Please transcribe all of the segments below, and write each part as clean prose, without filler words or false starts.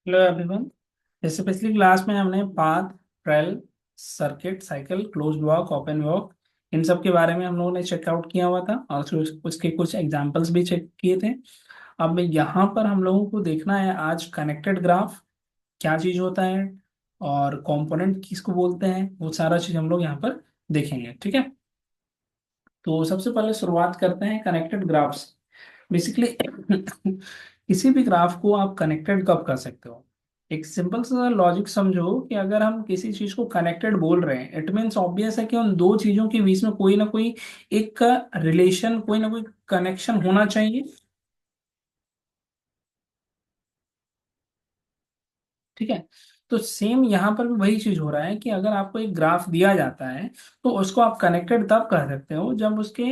Hello everyone. जैसे पिछली class में हमने path, trail, circuit, cycle, closed walk, open walk, इन सब के बारे में हम लोगों ने चेकआउट किया हुआ था और उसके कुछ एग्जांपल्स भी चेक किए थे। अब यहाँ पर हम लोगों को देखना है आज कनेक्टेड ग्राफ क्या चीज होता है और कंपोनेंट किसको बोलते हैं, वो सारा चीज हम लोग यहाँ पर देखेंगे। ठीक है, तो सबसे पहले शुरुआत करते हैं कनेक्टेड ग्राफ से। बेसिकली किसी भी ग्राफ को आप कनेक्टेड कब कर सकते हो? एक सिंपल सा लॉजिक समझो कि अगर हम किसी चीज को कनेक्टेड बोल रहे हैं, इट मीन्स ऑब्वियस है कि उन दो चीजों के बीच में कोई ना कोई एक रिलेशन, कोई ना कोई कनेक्शन होना चाहिए। ठीक है, तो सेम यहाँ पर भी वही चीज हो रहा है कि अगर आपको एक ग्राफ दिया जाता है तो उसको आप कनेक्टेड तब कह सकते हो जब उसके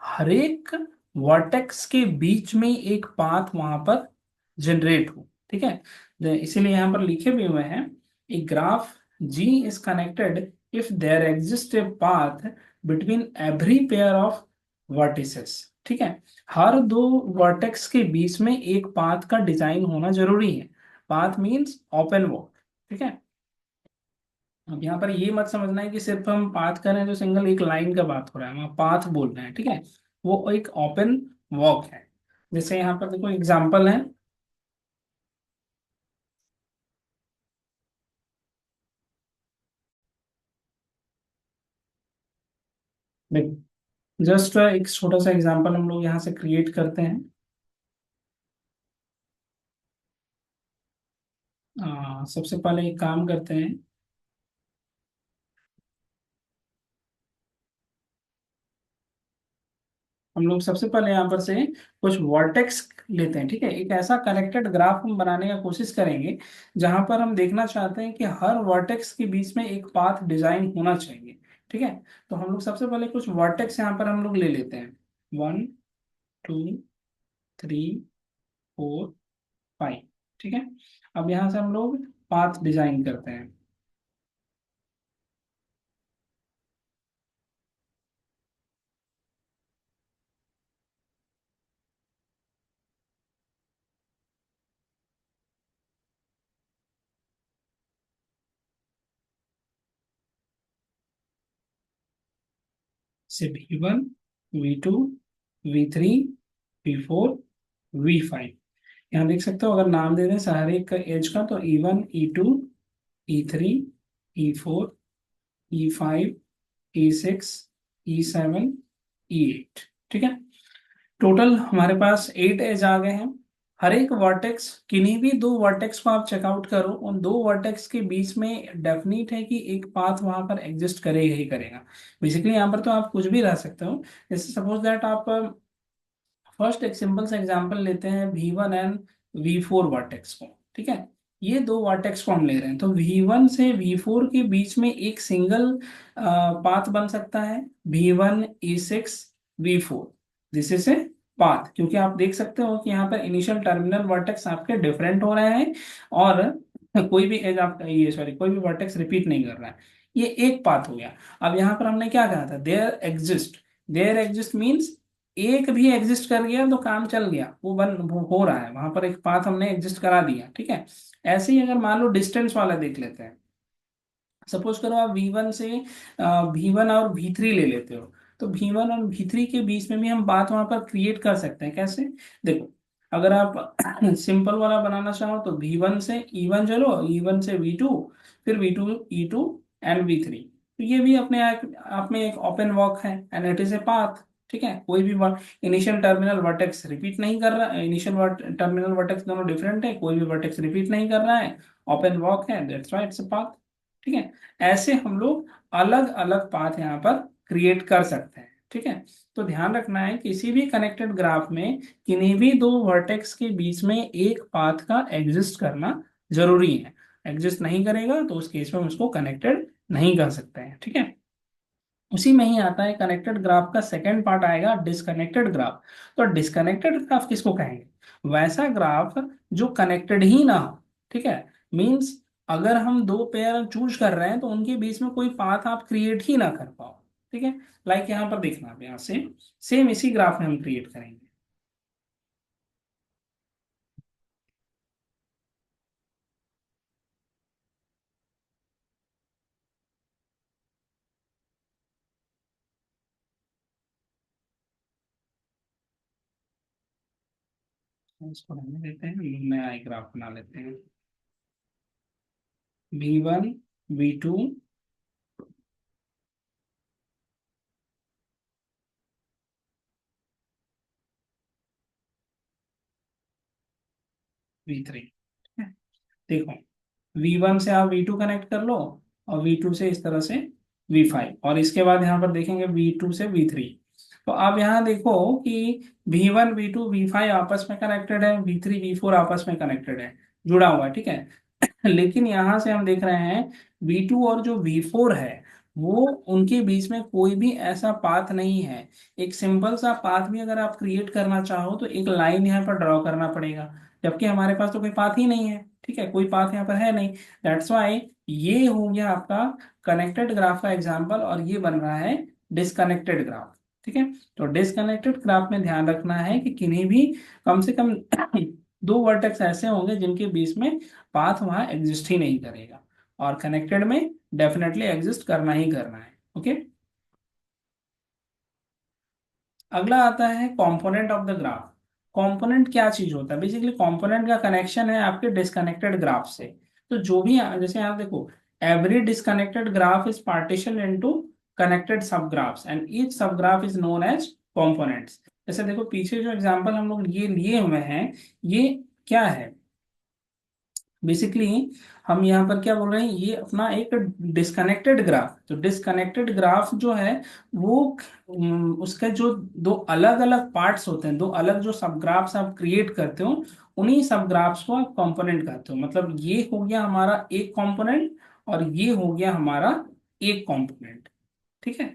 हर एक वर्टेक्स के बीच में एक पाथ वहां पर जनरेट हो। ठीक है, इसीलिए यहाँ पर लिखे भी हुए हैं, a graph G is connected if there exist a path between every pair of vertices. ठीक है, हर दो वर्टेक्स के बीच में एक पाथ का डिजाइन होना जरूरी है। Path means open walk. ठीक है, अब यहाँ पर ये मत समझना है कि सिर्फ हम पाथ कर रहे हैं तो सिंगल एक लाइन का बात हो रहा है, वहाँ पाथ बोल रहे हैं। ठीक है, वो एक ओपन वॉक है। जैसे यहाँ पर देखो एग्जांपल है, जस्ट एक छोटा सा एग्जांपल हम लोग यहाँ से क्रिएट करते हैं। सबसे पहले एक काम करते हैं, हम लोग सबसे पहले यहाँ पर से कुछ वर्टेक्स लेते हैं। ठीक है, एक ऐसा कनेक्टेड ग्राफ हम बनाने का कोशिश करेंगे जहां पर हम देखना चाहते हैं कि हर वर्टेक्स के बीच में एक पाथ डिजाइन होना चाहिए। ठीक है, तो हम लोग सबसे पहले कुछ वर्टेक्स यहाँ पर हम लोग ले लेते हैं। 1 2 3 4 5। ठीक है, अब यहाँ से हम लोग पाथ डिजाइन करते हैं। से V1, V2, V3, V4, V5। यहाँ देख सकते हो, अगर नाम दे दें सारे एक एज का तो E1, E2, E3, E4, E5, E6, E7, E8। ठीक है, टोटल हमारे पास 8 एज आ गए हैं। हर एक वर्टेक्स, किन्हीं भी दो वर्टेक्स को आप चेकआउट करो, उन दो वर्टेक्स के बीच में डेफिनेट है कि एक पाथ वहां पर एग्जिस्ट करेगा ही करेगा। बेसिकली यहाँ पर तो आप कुछ भी रह सकते हो। जैसे सपोज दैट आप फर्स्ट एक सिंपल सा एग्जांपल लेते हैं V1 एंड V4 वर्टेक्स को। ठीक है, ये दो वर्टेक्स को हम ले रहे हैं, तो V1 से V4 के बीच में एक सिंगल पाथ बन सकता है, V1 E6 V4। This is a path, क्योंकि आप देख सकते हो कि यहाँ पर इनिशियल टर्मिनल वर्टेक्स आपके डिफरेंट हो रहे हैं और कोई भी एज आपका, ये सॉरी, कोई भी वर्टेक्स रिपीट नहीं कर रहा है। ये एक पाथ हो गया। अब यहाँ पर हमने क्या कहा था, देयर एग्जिस्ट मीन्स एक भी एग्जिस्ट कर गया तो काम चल गया, वो हो रहा है, वहां पर एक पाथ हमने एग्जिस्ट करा दिया। ठीक है, ऐसे ही अगर मान लो डिस्टेंस वाला देख लेते हैं, सपोज करो आप V1 से V1 और V3 ले लेते हो, तो V1 और V3 के बीच में भी हम बात वहां पर क्रिएट कर सकते हैं। कैसे? देखो, अगर आप सिंपल वाला बनाना चाहो तो V1 से E1 चलो, E1 से V2, फिर V2 E2 एंड V3। तो ये भी अपने आप में एक ओपन वॉक है and it is a path. ठीक है, कोई भी इनिशियल टर्मिनल वर्टेक्स रिपीट नहीं कर रहा, इनिशियल टर्मिनल वर्टेक्स दोनों डिफरेंट है, कोई भी वर्टेक्स रिपीट नहीं कर रहा है, ओपन वॉक है, that's why it's a path. ठीक है, ऐसे हम लोग अलग अलग पाथ यहाँ पर क्रिएट कर सकते हैं। ठीक है, तो ध्यान रखना है किसी भी कनेक्टेड ग्राफ में किन्हीं भी दो वर्टेक्स के बीच में एक पाथ का एग्जिस्ट करना जरूरी है। एग्जिस्ट नहीं करेगा तो उस केस में हम उसको कनेक्टेड नहीं कर सकते हैं। ठीक है, उसी में ही आता है कनेक्टेड ग्राफ का सेकेंड पार्ट आएगा, डिसकनेक्टेड ग्राफ। तो डिसकनेक्टेड ग्राफ किसको कहेंगे? वैसा ग्राफ जो कनेक्टेड ही ना हो। ठीक है, मींस अगर हम दो पेयर चूज कर रहे हैं तो उनके बीच में कोई पाथ आप क्रिएट ही ना कर पाओ। ठीक है, लाइक यहाँ पर देखना, आप यहाँ से सेम इसी ग्राफ में हम क्रिएट करेंगे। इसको रहने देते हैं, नया एक ग्राफ बना लेते हैं। V1 V2 V3। देखो, V1 से आप V2 कनेक्ट कर लो, और V2 से इस तरह से V5, और इसके बाद यहाँ पर देखेंगे V2 से V3। तो आप यहाँ देखो कि V1 V2 V5 आपस में कनेक्टेड है, V3 V4 आपस में कनेक्टेड है, जुड़ा हुआ है, ठीक है। लेकिन यहाँ से हम देख रहे हैं V2 और जो V4 है, वो उनके बीच में कोई भी ऐसा पाथ नहीं है। एक सिंपल सा पाथ भी अगर आप क्रिएट करना चाहो तो एक लाइन यहाँ पर ड्रॉ करना पड़ेगा, जबकि हमारे पास तो कोई पाथ ही नहीं है, ठीक है, कोई पाथ यहाँ पर है नहीं। दैट्स वाई ये हो गया आपका कनेक्टेड ग्राफ का एग्जाम्पल, और ये बन रहा है डिसकनेक्टेड ग्राफ, ठीक है। तो डिसकनेक्टेड ग्राफ में ध्यान रखना है कि किन्हीं भी कम से कम दो वर्टेक्स ऐसे होंगे जिनके बीच में पाथ वहां एग्जिस्ट ही नहीं करेगा, और कनेक्टेड में डेफिनेटली एग्जिस्ट करना ही करना है। ओके, अगला आता है component of the graph. Component क्या चीज होता है? बेसिकली कंपोनेंट का कनेक्शन है आपके डिस्कनेक्टेड ग्राफ से। तो जो भी जैसे आप देखो, every disconnected graph is partition into connected sub graphs and each sub graph is known as components. जैसे देखो, पीछे जो एग्जांपल हम लोग ये लिए हुए हैं, ये क्या है? बेसिकली हम यहाँ पर क्या बोल रहे हैं, ये अपना एक डिस्कनेक्टेड ग्राफ। तो डिस्कनेक्टेड ग्राफ जो है वो उसके जो दो अलग अलग पार्ट्स होते हैं, दो अलग जो सब ग्राफ्स आप क्रिएट करते हो, उन्हीं सब ग्राफ्स को आप कंपोनेंट कहते हो। मतलब ये हो गया हमारा एक कंपोनेंट, और ये हो गया हमारा एक कंपोनेंट, ठीक है।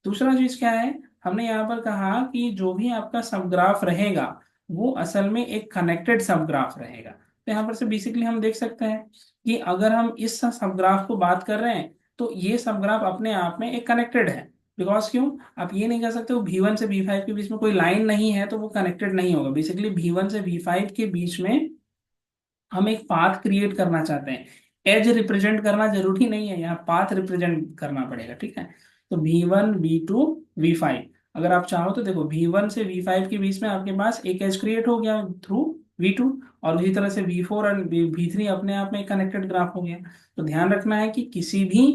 दूसरा चीज क्या है, हमने यहाँ पर कहा कि जो भी आपका सब ग्राफ रहेगा वो असल में एक कनेक्टेड सब ग्राफ रहेगा। तो यहाँ पर से बेसिकली हम देख सकते हैं कि अगर हम इस सब ग्राफ को बात कर रहे हैं, तो ये सब ग्राफ अपने आप में एक कनेक्टेड है। बिकॉज क्यों? आप ये नहीं कह सकते हो V1 से V5 के बीच में कोई लाइन नहीं है तो वो कनेक्टेड नहीं होगा। बेसिकली V1 से V5 के बीच में हम एक पाथ क्रिएट करना चाहते हैं। एज रिप्रेजेंट करना जरूरी नहीं है, यहाँ पाथ रिप्रेजेंट करना पड़ेगा, ठीक है। तो V1 V2 V5, अगर आप चाहो तो देखो V1 से V5 के बीच में आपके पास एक एज क्रिएट हो गया थ्रू V2, और उसी तरह से V4 और V3 अपने आप में कनेक्टेड ग्राफ हो गया। तो ध्यान रखना है कि किसी भी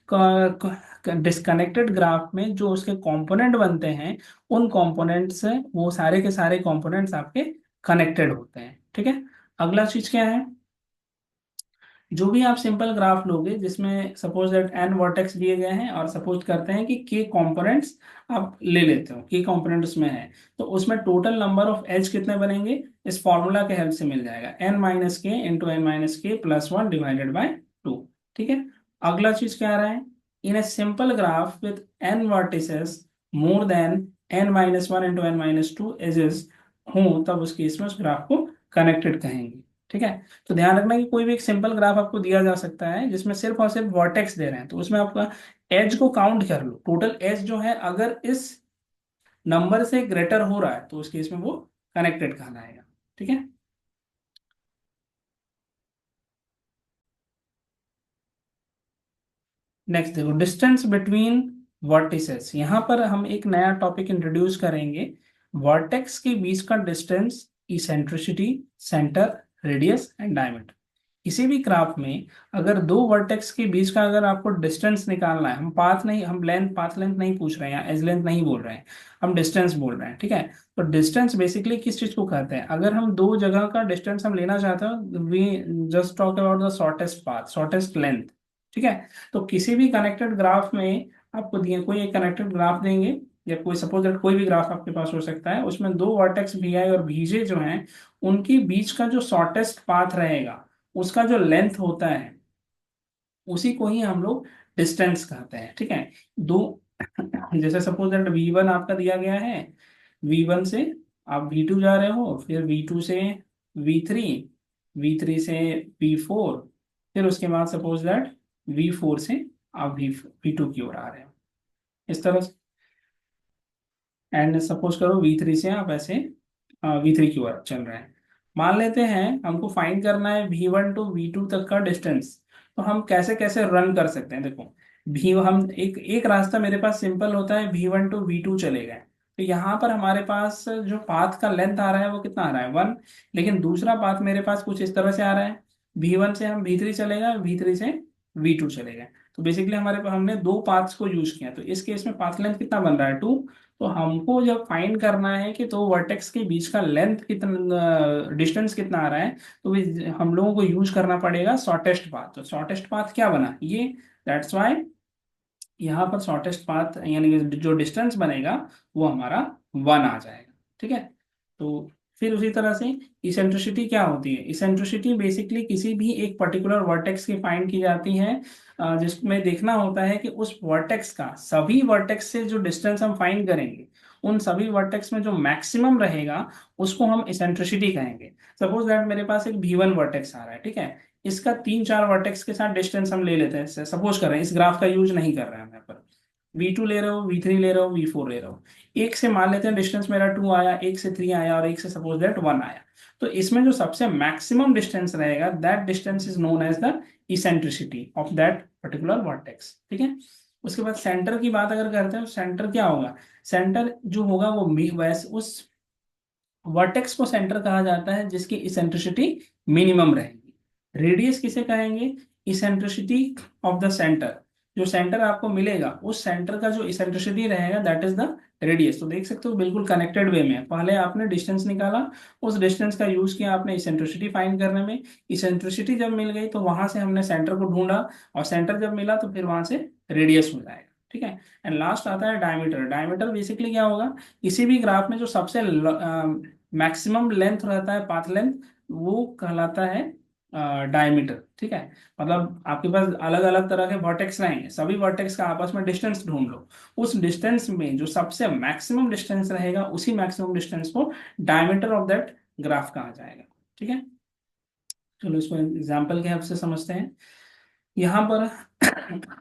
डिस्कनेक्टेड ग्राफ में जो उसके कंपोनेंट बनते हैं, उन कंपोनेंट से वो सारे के सारे कंपोनेंट्स आपके कनेक्टेड होते हैं, ठीक है। अगला चीज क्या है, जो भी आप सिंपल ग्राफ लोगे जिसमें सपोज दैट n वर्टेक्स दिए गए हैं, और सपोज करते हैं कि k कंपोनेंट्स आप ले लेते हो, k कंपोनेंट उसमें है, तो उसमें टोटल नंबर ऑफ एज कितने बनेंगे? इस फॉर्मूला के हेल्प से मिल जाएगा, n minus K into N minus K plus one divided by two, ठीक है। अगला चीज क्या आ रहा है, in a simple graph with n vertices more than n minus one into N minus two edges हो, तब उस केस में उस ग्राफ को कनेक्टेड कहेंगे, ठीक है। तो ध्यान रखना कि कोई भी एक सिंपल ग्राफ आपको दिया जा सकता है जिसमें सिर्फ और सिर्फ वर्टेक्स दे रहे हैं, तो उसमें आपका एज को काउंट कर लो। टोटल एज जो है अगर इस नंबर से ग्रेटर हो रहा है तो उस केस में वो कनेक्टेड कहलाएगा, ठीक है। नेक्स्ट देखो, डिस्टेंस बिटवीन वर्टिसेस। यहाँ पर हम एक नया टॉपिक इंट्रोड्यूस करेंगे, वर्टेक्स के बीच का distance, eccentricity, centre, radius and diameter. किसी भी ग्राफ में अगर दो वर्टेक्स के बीच का अगर आपको डिस्टेंस निकालना है, हम पाथ नहीं, हम लेंथ, पाथ लेंथ नहीं पूछ रहे हैं, एज लेंथ नहीं बोल रहे हैं, हम डिस्टेंस बोल रहे हैं, ठीक है। तो डिस्टेंस बेसिकली किस चीज को कहते हैं? अगर हम दो जगह का डिस्टेंस हम लेना चाहते हैं, we just talk about the shortest path, shortest length, ठीक है। तो किसी भी कनेक्टेड ग्राफ में आपको दिए कोई एक कनेक्टेड ग्राफ देंगे, या कोई सपोज दैट कोई भी ग्राफ आपके पास हो सकता है, उसमें दो वर्टेक्स VI और VJ जो हैं, उनके बीच का जो शॉर्टेस्ट पाथ रहेगा, उसका जो लेंथ होता है, उसी को ही हम लोग डिस्टेंस कहते हैं, ठीक है। दो जैसे सपोज दैट V1 आपका दिया गया है, V1 से आप V2 जा रहे हो, फिर V2 से V3, V3 से V4, फिर उसके बाद सपोज दैट V4 से आप V2 की ओर आ रहे हो, इस तरह से। एंड सपोज करो V3 से आप ऐसे V3 की ओर चल रहे हैं। मान लेते हैं हमको फाइंड करना है V1 टू V2 तक का डिस्टेंस। तो हम कैसे कैसे रन कर सकते हैं? देखो, भी हम एक एक रास्ता मेरे पास सिंपल होता है, V1 टू V2 चले गए, तो यहाँ पर हमारे पास जो पाथ का लेंथ आ रहा है वो कितना आ रहा है 1, लेकिन दूसरा पाथ मेरे पास कुछ इस तरह से आ रहा है, V1 से हम V3 चलेगा, V3 से V2 चलेगा। तो बेसिकली हमारे पास हमने दो पाथ्स को यूज किया, तो इस केस में पाथ लेंथ कितना बन रहा है 2। तो हमको जब फाइंड करना है कि दो वर्टेक्स के बीच का लेंथ कितना, डिस्टेंस कितना आ रहा है, तो हम लोगों को यूज करना पड़ेगा शॉर्टेस्ट पाथ। तो शॉर्टेस्ट पाथ क्या बना ये, दैट्स वाई यहाँ पर शॉर्टेस्ट पाथ यानी कि जो डिस्टेंस बनेगा वो हमारा 1 आ जाएगा। ठीक है। तो फिर उसी तरह से इसेंट्रिसिटी क्या होती है, इसेंट्रिसिटी बेसिकली किसी भी एक पर्टिकुलर वर्टेक्स की फाइंड की जाती है, जिसमें देखना होता है कि उस वर्टेक्स का सभी वर्टेक्स से जो डिस्टेंस हम फाइंड करेंगे उन सभी वर्टेक्स में जो मैक्सिमम रहेगा उसको हम इसेंट्रिसिटी कहेंगे। सपोज दैट मेरे पास एक V1 वर्टेक्स आ रहा है, ठीक है, इसका 3-4 वर्टेक्स के साथ डिस्टेंस हम ले लेते हैं, सपोज कर रहे हैं, इस ग्राफ का यूज नहीं कर रहे हैं यहाँ पर। V2 ले रहे हो, V3 ले रहे हो, V4 ले रहे हो, एक से मान लेते हैं डिस्टेंस मेरा 2 आया, एक से 3 आया और एक से सपोज दैट 1 आया। तो इसमें जो सबसे मैक्सिमम डिस्टेंस रहेगा that distance is known as the eccentricity of that particular vertex. ठीक है। उसके बाद सेंटर की बात अगर करते हैं, सेंटर क्या होगा, सेंटर जो होगा वो वैसे उस वर्टेक्स को सेंटर कहा जाता है जिसकी इसेंट्रिसिटी मिनिमम रहेगी। रेडियस किसे कहेंगे, इसेंट्रिसिटी ऑफ द सेंटर, जो सेंटर आपको मिलेगा उस सेंटर का जो इसेंट्रिसिटी रहेगा दैट इज द रेडियस। तो देख सकते हो बिल्कुल कनेक्टेड वे में है, पहले आपने डिस्टेंस निकाला, उस डिस्टेंस का यूज किया आपने इसेंट्रिसिटी फाइंड करने में, इसेंट्रिसिटी जब मिल गई तो वहां से हमने सेंटर को ढूंढा, और सेंटर जब मिला तो फिर वहां से रेडियस हो जाएगा। ठीक है। एंड लास्ट आता है डायमीटर। डायमीटर बेसिकली क्या होगा, किसी भी ग्राफ में जो सबसे मैक्सिमम लेंथ रहता है, पाथ लेंथ, वो कहलाता है डायमीटर। ठीक है। मतलब आपके पास अलग अलग तरह के वर्टेक्स रहेंगे, सभी वर्टेक्स का आपस में डिस्टेंस ढूंढ लो, उस डिस्टेंस में जो सबसे मैक्सिमम डिस्टेंस रहेगा उसी मैक्सिमम डिस्टेंस को डायमीटर ऑफ दैट ग्राफ कहा जाएगा। ठीक है। चलो इसको एग्जाम्पल के हेल्प से समझते हैं। यहाँ पर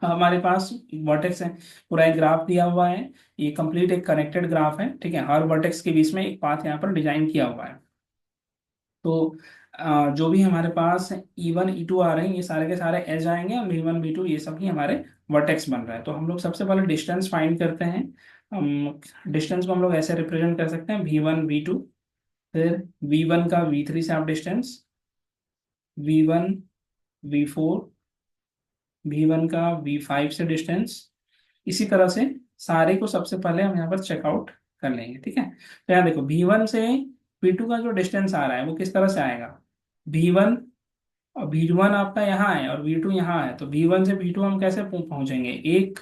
हमारे पास वर्टेक्स है, पूरा एक ग्राफ दिया हुआ है, ये कंप्लीट एक कनेक्टेड ग्राफ है। ठीक है। हर वर्टेक्स के बीच में एक पाथ यहाँ पर डिजाइन किया हुआ है। तो जो भी हमारे पास E1 E2 आ रहे हैं ये सारे के सारे एज आएंगे, और V1 V2 ये सब ही हमारे वर्टेक्स बन रहा है। तो हम लोग सबसे पहले डिस्टेंस फाइंड करते हैं। डिस्टेंस को हम लोग ऐसे रिप्रेजेंट कर सकते हैं V1 V2, फिर V1 का V3 से आप डिस्टेंस, V1 V4, V1 का V5 से डिस्टेंस, इसी तरह से सारे को सबसे पहले हम यहाँ पर चेकआउट कर लेंगे। ठीक है। तो यहाँ देखो V1 से V2 का जो डिस्टेंस आ रहा है वो किस तरह से आएगा, V1 और V1 आपका यहाँ है और V2 यहाँ है, तो V1 से V2 हम कैसे पहुंचेंगे, 1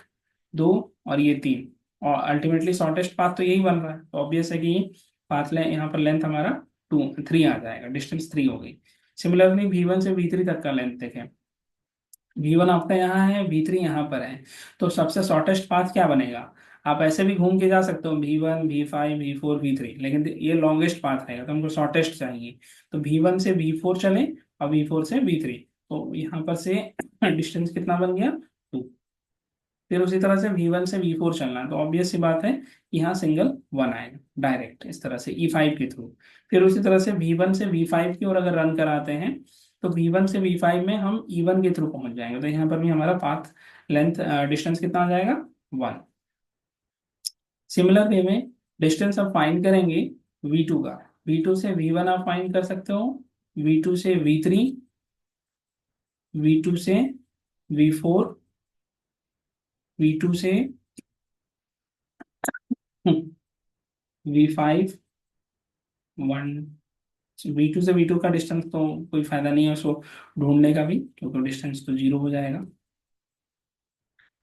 2 और ये 3, और अल्टीमेटली शॉर्टेस्ट पाथ तो यही बन रहा है, तो ऑब्वियस है कि पाथ ले यहाँ पर लेंथ हमारा 3 आ जाएगा, डिस्टेंस 3 हो गई। सिमिलरली V1 से V3 तक का लेंथ देखें, V1 आपका यहाँ है, V3 यहाँ पर है, तो सबसे शॉर्टेस्ट पाथ क्या बनेगा, आप ऐसे भी घूम के जा सकते हो V1 V5 V4 V3, लेकिन ये लॉन्गेस्ट पाथ रहेगा तो हमको शॉर्टेस्ट चाहिए। तो V1 से V4 चले और V4 से V3, तो यहाँ पर से डिस्टेंस कितना बन गया 2। फिर उसी तरह से V1 से V4 चलना है, तो ऑब्वियस सी बात है यहाँ सिंगल 1 आएगा डायरेक्ट इस तरह से E5 के थ्रू। फिर उसी तरह से V1 से V5 की ओर अगर रन कराते हैं तो V1 से V5 में हम E1 के थ्रू पहुंच जाएंगे, तो यहाँ पर भी हमारा पाथ लेंथ डिस्टेंस कितना आ जाएगा 1। सिमिलर वे में डिस्टेंस आप फाइंड करेंगे V2 का, V2 से V1 आप फाइंड कर सकते हो, V2 से V3, V2 से V4, V2 से V5, 1। V2 से V2 का डिस्टेंस तो कोई फायदा नहीं है उसको ढूंढने का भी, क्योंकि डिस्टेंस तो 0 हो जाएगा।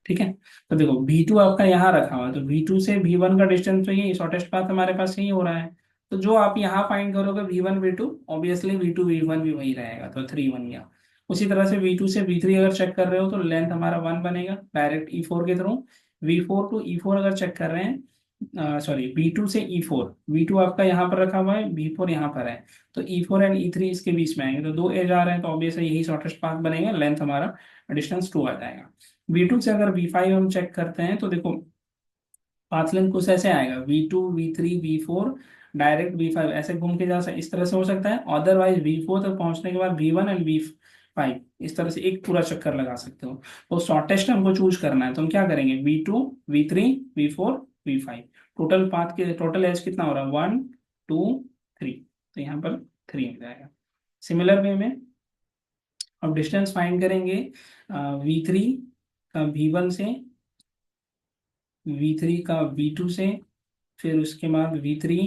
ठीक है। तो देखो V2 आपका यहाँ रखा हुआ है, तो V2 से V1 का डिस्टेंस तो यही शॉर्टेस्ट पाथ हमारे पास यही हो रहा है, तो जो आप यहाँ फाइंड करोगे V1 V2, obviously V2 V1 भी वही रहेगा, तो 3 बन गया। उसी तरह से V2 से V3 अगर चेक कर रहे हो तो लेंथ हमारा 1 बनेगा डायरेक्ट E4 के थ्रू। V4 टू E4 अगर चेक कर रहे हैं, सॉरी V2 से E4, V2 आपका यहाँ पर रखा हुआ है, V4 यहाँ पर है, तो E4 एंड E3 इसके बीच में आएंगे, तो दो एज आ रहे हैं, तो ऑब्वियसली यही शॉर्टेस्ट पाथ बनेगा, लेंथ हमारा डिस्टेंस 2 आ जाएगा। V2 से अगर V5 हम चेक करते हैं तो देखो पाथ लेंथ कुछ ऐसे आएगा, V2 V3 V4 direct V5, ऐसे घूम के जा सकते, इस तरह से हो सकता है, अदरवाइज V4 तक पहुंचने के बाद V1 एंड V5 इस तरह से एक पूरा चक्कर लगा सकते हो। तो शॉर्टेस्ट हमको चूज करना है, तो हम क्या करेंगे V2 V3 V4 V5, total path के टोटल एज कितना हो रहा है, 1 2 3, तो यहाँ पर 3 हो जाएगा। सिमिलर वे में अब डिस्टेंस फाइंड करेंगे V3 का V1 से, V3 का V2 से, फिर उसके बाद V3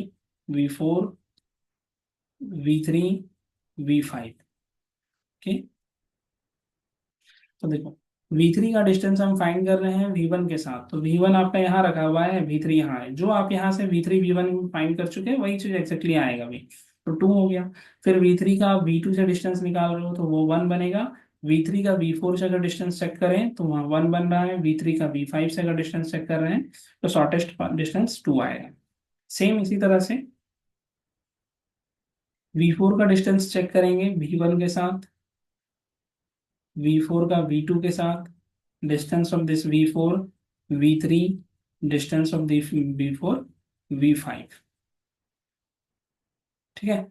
V4 V3 V5। Okay, तो देखो V3 का डिस्टेंस हम फाइंड कर रहे हैं V1 के साथ, तो V1 आपका यहाँ रखा हुआ है, V3 यहाँ है, जो आप यहाँ से V3 V1 फाइंड कर चुके हैं वही चीज एक्जेक्टली आएगा भी, तो 2 हो गया। फिर V3 का V2 से डिस्टेंस निकाल रहे हो तो वो 1 बनेगा। V3 का V4 से अगर डिस्टेंस चेक करें तो वहाँ 1 बन रहा है। V3 का V5 से अगर डिस्टेंस चेक कर रहे हैं तो शॉर्टेस्ट डिस्टेंस 2 आएगा। सेम इसी तरह से V4 का डिस्टेंस चेक करेंगे V1 के साथ, V4 का V2 के साथ, distance of this V4 V3, distance of this V4 V5। ठीक है,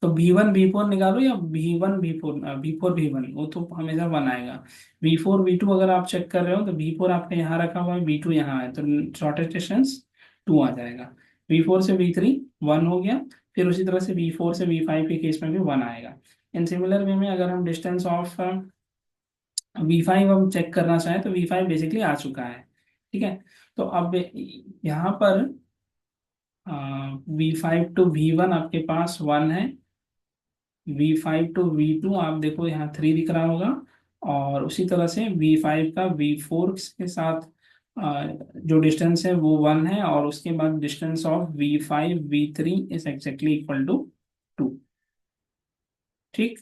तो V1 V4 निकालो या V1 V4 वो तो हमेशा 1 आएगा। V4 V2 अगर आप चेक कर रहे हो तो V4 आपका यहाँ रखा हुआ है, V2 यहाँ है, तो शॉर्टेस्ट डिस्टेंस 2 आ जाएगा। V4 से V3 1 हो गया। फिर उसी तरह से V4 से V5 के केस में भी 1 आएगा। इन सिमिलर वे में अगर हम डिस्टेंस ऑफ V5 हम चेक करना चाहें तो V5 बेसिकली आ चुका है। ठीक है, तो अब यहाँ पर V5 to V1 आपके पास 1 है, V5 to V2 आप देखो यहाँ 3 दिख रहा होगा, और उसी तरह से V5 का V4 के साथ जो डिस्टेंस है वो 1 है, और उसके बाद distance of V5 V3 is exactly equal to 2। ठीक,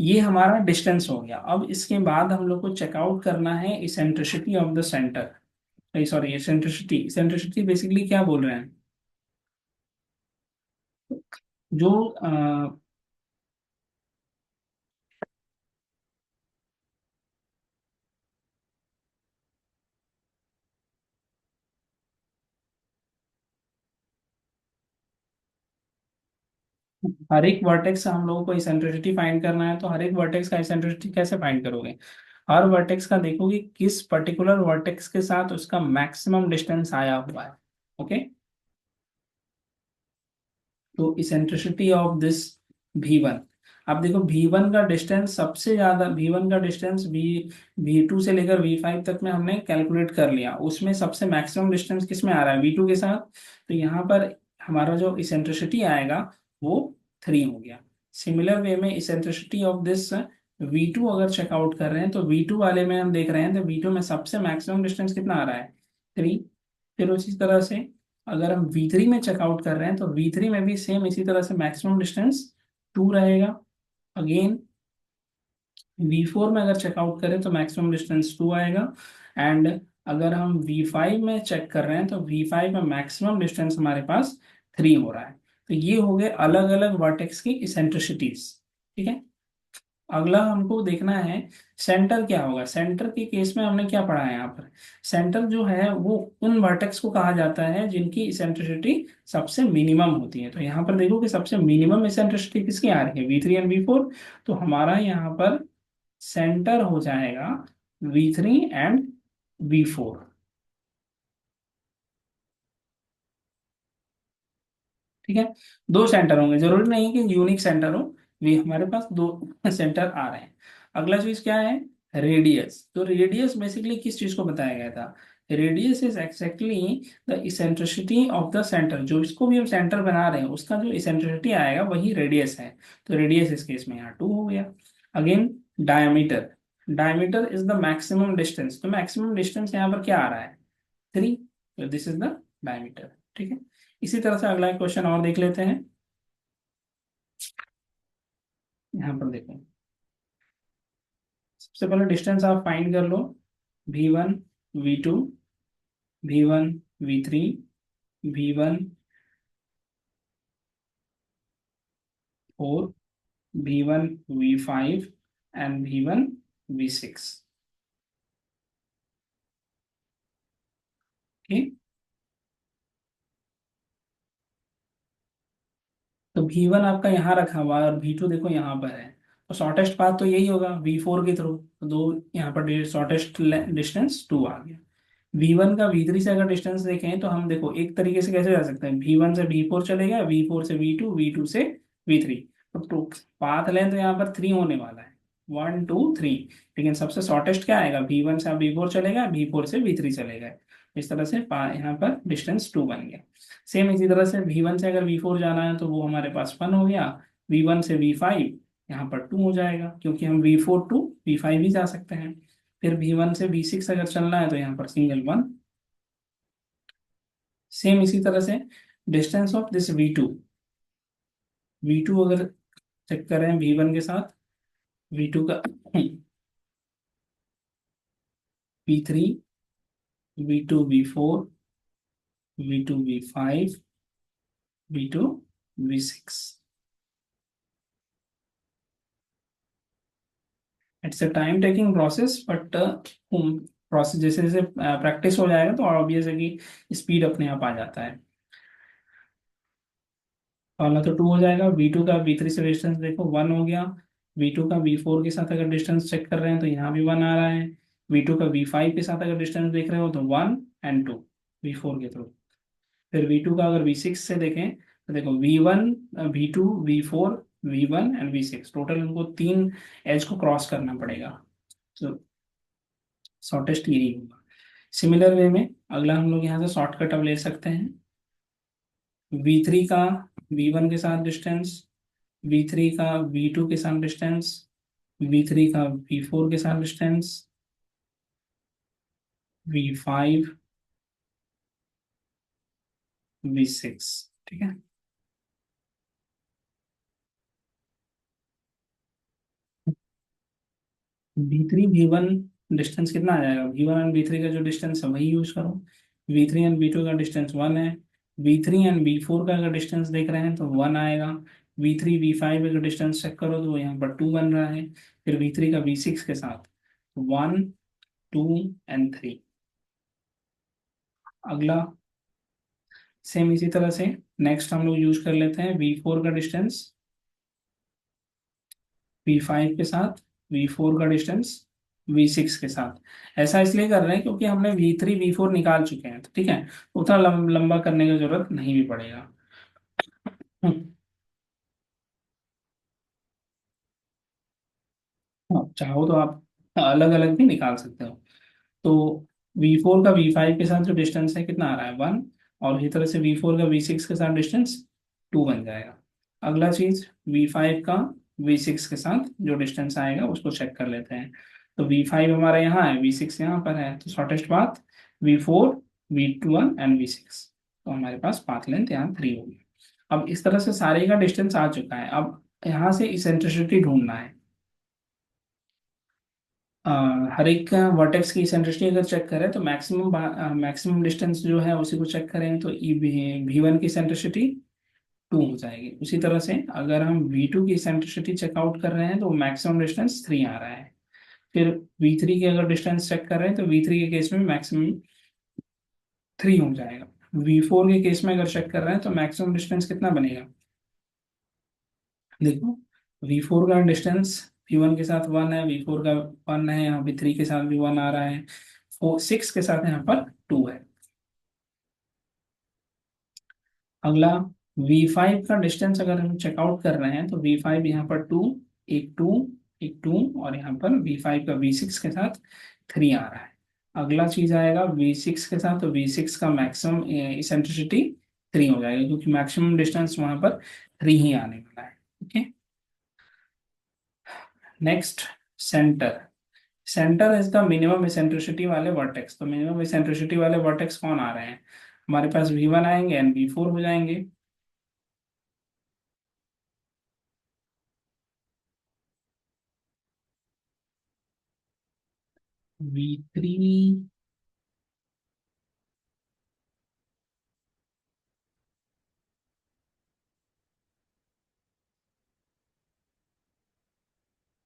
ये हमारा डिस्टेंस हो गया। अब इसके बाद हम लोग को चेकआउट करना है eccentricity of the centre. Sorry, eccentricity, eccentricity basically क्या बोल रहे हैं, जो हर एक वर्टेक्स से हम लोगों को इसेंट्रिसिटी फाइंड करना है, तो हर एक वर्टेक्स का इसेंट्रिसिटी कैसे फाइंड करोगे, हर वर्टेक्स का देखोगे किस पर्टिकुलर वर्टेक्स के साथ उसका मैक्सिमम डिस्टेंस आया हुआ है। ओके, तो इसेंट्रिसिटी ऑफ दिस V1, अब देखो V1 का डिस्टेंस सबसे ज्यादा, V1 का डिस्टेंस V2 से लेकर V5 तक में हमने कैलकुलेट कर लिया, उसमें सबसे मैक्सिमम डिस्टेंस किस में आ रहा है, V2 के साथ, तो यहाँ पर हमारा जो इसेंट्रिसिटी आएगा वो 3 हो गया। सिमिलर वे में इसेंट्रिसिटी ऑफ दिस V2 अगर चेकआउट कर रहे हैं तो V2 वाले में हम देख रहे हैं तो V2 में सबसे मैक्सिमम डिस्टेंस कितना आ रहा है, 3। फिर उसी तरह से अगर हम V3 में चेकआउट कर रहे हैं तो V3 में भी सेम इसी तरह से मैक्सिमम डिस्टेंस 2 रहेगा। अगेन V4 में अगर चेकआउट करें तो मैक्सिमम डिस्टेंस 2 आएगा। एंड अगर हम V5 में चेक कर रहे हैं तो V5 में मैक्सिमम डिस्टेंस हमारे पास 3 हो रहा है। तो ये हो गए अलग अलग वर्टेक्स की इसेंट्रिसिटीज। ठीक है, अगला हमको देखना है सेंटर क्या होगा। सेंटर के केस में हमने क्या पढ़ा है यहाँ पर, सेंटर जो है वो उन वर्टेक्स को कहा जाता है जिनकी इसेंट्रिसिटी सबसे मिनिमम होती है। तो यहाँ पर देखो कि सबसे मिनिमम इसेंट्रिसिटी किसकी आ रही है, V3 एंड V4, तो हमारा यहाँ पर सेंटर हो जाएगा V3 एंड V4। ठीक है, दो सेंटर होंगे, जरूरी नहीं है कि यूनिक सेंटर हो, भी हमारे पास दो सेंटर आ रहे हैं। अगला चीज क्या है, रेडियस। तो रेडियस बेसिकली किस चीज को बताया गया था, radius is exactly the eccentricity of the centre, जो इसको भी हम सेंटर बना रहे हैं उसका जो इसेंट्रिसिटी आएगा वही रेडियस है। तो रेडियस इस केस में यहाँ 2 हो गया। Again diameter, diameter is the maximum distance, तो मैक्सिमम डिस्टेंस यहाँ पर क्या आ रहा है, 3, तो दिस इज द डायमीटर। ठीक है, इसी तरह से अगला क्वेश्चन और देख लेते हैं। यहाँ पर देखो, सबसे पहले डिस्टेंस आप फाइंड कर लो, V1 V2 V1 V3 V1 4 V1 V5 and V1 V6। ठीक, तो V1 आपका यहाँ रखा हुआ है और V2 देखो यहाँ पर है, तो शॉर्टेस्ट पाथ तो यही होगा V4 के थ्रू, तो दो यहाँ पर शॉर्टेस्ट डिस्टेंस 2 आ गया। V1 का V3 से अगर डिस्टेंस देखें तो हम देखो एक तरीके से कैसे जा सकते हैं, V1 से V4 चलेगा, V4 से V2, V2 से V3। तो पाथ लेंथ यहाँ पर 3 होने वाला है, 1 2 3। लेकिन सबसे शॉर्टेस्ट क्या आएगा, V1 से V4 चलेगा, V4 से V3 चलेगा। इस तरह से यहाँ पर डिस्टेंस 2 बन गया। सेम इसी तरह से V1 से अगर V4 जाना है तो वो हमारे पास 1 हो गया, V1 से V5 यहाँ पर 2 हो जाएगा, क्योंकि हम V4 टू V5 भी जा सकते हैं। फिर V1 से V6 अगर चलना है तो यहाँ पर सिंगल 1। सेम इसी तरह से डिस्टेंस ऑफ दिस V2 अगर चेक करें V1 के साथ, V2 का V3, V2 V4, V2 V5, V2 V6। It's a time taking process, but process जैसे जैसे प्रैक्टिस हो जाएगा तो ऑब्वियस है कि स्पीड अपने आप आ जाता है। पहला तो 2 हो जाएगा, V2 का V3 से डिस्टेंस देखो 1 हो गया। V2 का V4 के साथ अगर डिस्टेंस चेक कर रहे हैं तो यहाँ भी 1 आ रहा है। V2 का V5 के साथ अगर डिस्टेंस देख रहे हो तो 1 एंड 2 V4 के थ्रू। फिर V2 का अगर V6 से देखें तो देखो V1, V2, V4, V1 and V6, total उनको 3 एज को क्रॉस करना पड़ेगा। तो शॉर्टेस्ट यही होगा। सिमिलर वे में अगला हम लोग यहाँ से शॉर्टकट अब ले सकते हैं। V3 का V1 के साथ डिस्टेंस, V3 का V2 के साथ डिस्टेंस, V3 का V4 के साथ डिस्टेंस, V5, V6। ठीक है। V3 V1 डिस्टेंस कितना आ जाएगा, V1 एंड V3 का जो डिस्टेंस है वही यूज करो। V3 एंड V2 का डिस्टेंस 1 है। V3 एंड V4 का अगर डिस्टेंस देख रहे हैं तो 1 आएगा। V3 V5 का डिस्टेंस चेक करो तो यहाँ पर 2 बन रहा है। फिर V3 का V6 के साथ 1 2 एंड 3। अगला सेम इसी तरह से नेक्स्ट हम लोग यूज कर लेते हैं V4 का डिस्टेंस V5 के साथ, V4 का डिस्टेंस V6 के साथ। ऐसा इसलिए कर रहे हैं क्योंकि हमने V3 V4 निकाल चुके हैं, तो ठीक है, उतना लंबा करने की जरूरत नहीं भी पड़ेगा। हाँ, चाहो तो आप अलग अलग भी निकाल सकते हो। तो V4 का V5 के साथ जो डिस्टेंस है कितना आ रहा है, 1। और इसी तरह से V4 का V6 के साथ डिस्टेंस 2 बन जाएगा। अगला चीज V5 का V6 के साथ जो डिस्टेंस आएगा उसको चेक कर लेते हैं। तो V5 हमारा यहाँ है, V6 यहाँ पर है, तो shortest path V4, V1 and V6। तो हमारे पास पाथ लेंथ यहाँ 3 होगी। अब इस तरह से सारे का डिस्टेंस आ चुका है, अब यहाँ से इसेंट्रिसिटी ढूंढना है। अ, हर एक वर्टेक्स की इसेंट्रिसिटी अगर चेक करें तो मैक्सिमम डिस्टेंस जो है उसी को चेक करें तो V1 की इसेंट्रिसिटी 2 हो जाएगी। उसी तरह से अगर हम V2 की इसेंट्रिसिटी चेकआउट कर रहे हैं तो मैक्सिमम डिस्टेंस 3 आ रहा है। फिर V3 की अगर डिस्टेंस चेक कर रहे हैं तो V3 के केस में मैक्सिमम 3 हो जाएगा। V4 के केस में अगर चेक कर रहे हैं तो मैक्सिमम डिस्टेंस कितना बनेगा, देखो V4 का डिस्टेंस V1 के साथ 1 है, V4 का 1 है, यहाँ V3 के साथ भी 1 आ रहा है, 6 के साथ यहाँ पर 2 है। अगला V5 का डिस्टेंस अगर हम चेकआउट कर रहे हैं तो V5 यहाँ पर 2, एक 2, एक 2, और यहाँ पर V5 का V6 के साथ 3 आ रहा है। अगला चीज आएगा V6 के साथ, तो V6 का मैक्सिमम इसेंट्रिसिटी 3 हो जाएगा क्योंकि मैक्सिमम डिस्टेंस वहां पर 3 ही आने वाला है। Okay. Next centre. Centre is the minimum eccentricity वाले वर्टेक्स। तो मिनिमम इसेंट्रिसिटी वाले वर्टेक्स कौन आ रहे हैं, हमारे पास V1 आएंगे एंड V4 हो जाएंगे। V3,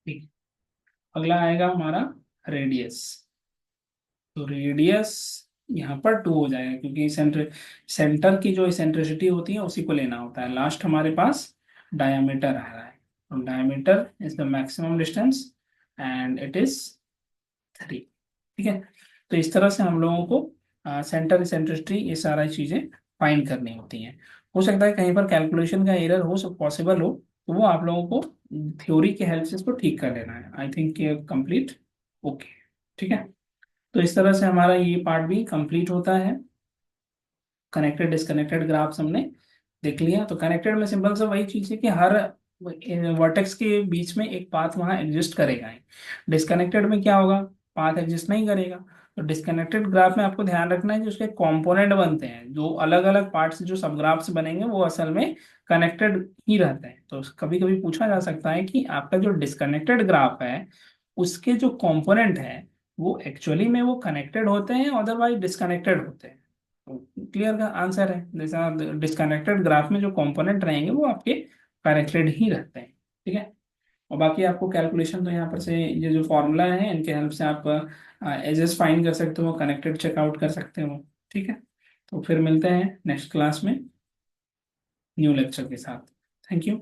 ठीक। अगला आएगा हमारा रेडियस। तो रेडियस यहाँ पर 2 हो जाएगा क्योंकि सेंटर की जो इसेंट्रिसिटी होती है उसी को लेना होता है। लास्ट हमारे पास डायमीटर आ रहा है, तो diameter is the maximum distance and it is 3। ठीक है। तो इस तरह से हम लोगों को सेंटर सेंट्रिसिटी ये सारी चीजें फाइंड करनी होती हैं। हो सकता है कहीं पर कैलकुलेशन का एरर हो, सब पॉसिबल हो, तो वो आप लोगों को थ्योरी के हेल्प से इसको ठीक कर लेना है। I think complete. ओके, ठीक है। तो इस तरह से हमारा ये पार्ट भी कंप्लीट होता है। कनेक्टेड डिस्कनेक्टेड ग्राफ्स हमने देख लिया। तो कनेक्टेड में सिंपल सा वही चीज है कि हर वर्टेक्स के बीच में एक पाथ वहां एग्जिस्ट करेगा ही। डिस्कनेक्टेड में क्या होगा, पाथ एग्जिस्ट नहीं करेगा। तो डिस्कनेक्टेड ग्राफ में आपको ध्यान रखना है कि उसके कंपोनेंट बनते हैं, जो अलग अलग पार्ट्स जो सब ग्राफ्स बनेंगे वो असल में कनेक्टेड ही रहते हैं। तो कभी कभी पूछा जा सकता है कि आपका जो डिस्कनेक्टेड ग्राफ है उसके जो कंपोनेंट है वो एक्चुअली में वो कनेक्टेड होते हैं, अदरवाइज डिस्कनेक्टेड होते हैं। क्लियर का आंसर है, जैसा डिस्कनेक्टेड ग्राफ में जो कंपोनेंट रहेंगे वो आपके कनेक्टेड ही रहते हैं। ठीक है। और बाकी आपको कैलकुलेशन तो यहाँ पर से ये जो फॉर्मूला है इनके हेल्प से आप एजेस फाइंड कर सकते हो, कनेक्टेड चेकआउट कर सकते हो। ठीक है। तो फिर मिलते हैं नेक्स्ट क्लास में न्यू लेक्चर के साथ। Thank you.